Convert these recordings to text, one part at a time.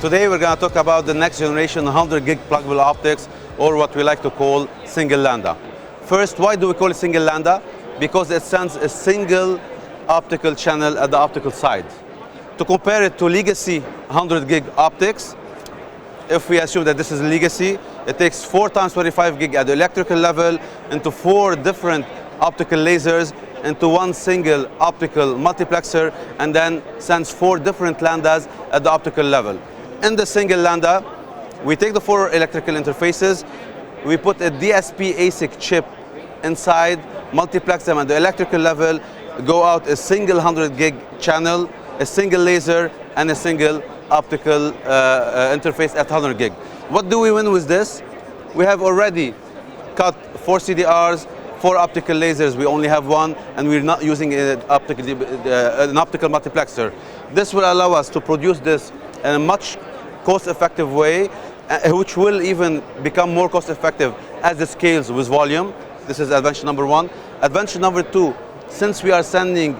Today we're going to talk about the next generation 100 gig pluggable optics, or what we like to call single lambda. First, why do we call it single lambda? Because it sends a single optical channel at the optical side. To compare it to legacy 100 gig optics, if we assume that this is legacy, it takes 4 times 25 gig at the electrical level into 4 different optical lasers into one single optical multiplexer, and then sends 4 different lambdas at the optical level. In the single lambda, we take the 4 electrical interfaces, we put a DSP ASIC chip inside, multiplex them at the electrical level, go out a single 100 gig channel, a single laser, and a single optical interface at 100 gig. What do we win with this? We have already cut 4 CDRs, 4 optical lasers, we only have 1, and we're not using an optical multiplexer. This will allow us to produce this in a much cost-effective way, which will even become more cost-effective as it scales with volume. This is advantage number 1. Advantage number 2, since we are sending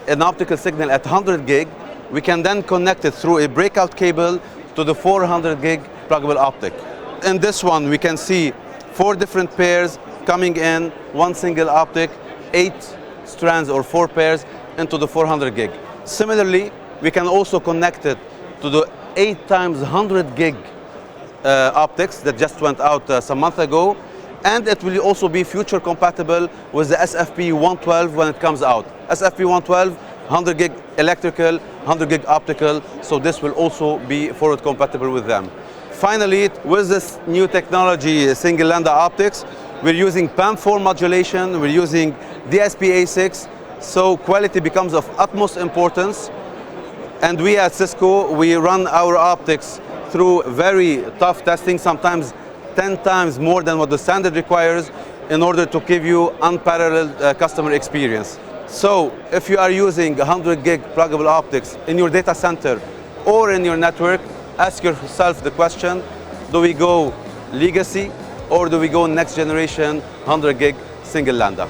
an optical signal at 100 gig, we can then connect it through a breakout cable to the 400 gig pluggable optic. In this one, we can see 4 different pairs coming in, 1 single optic, 8 strands or 4 pairs into the 400 gig. Similarly, we can also connect it to the 8 times 100 gig optics that just went out some months ago, and it will also be future compatible with the SFP112 when it comes out. SFP112, 100 gig electrical, 100 gig optical, so this will also be forward compatible with them. Finally, with this new technology, single lambda optics, we're using PAM4 modulation, we're using DSP ASICs, so quality becomes of utmost importance. And we at Cisco, we run our optics through very tough testing, sometimes 10 times more than what the standard requires, in order to give you unparalleled customer experience. So if you are using 100 gig pluggable optics in your data center or in your network, ask yourself the question, do we go legacy or do we go next generation 100 gig single lambda?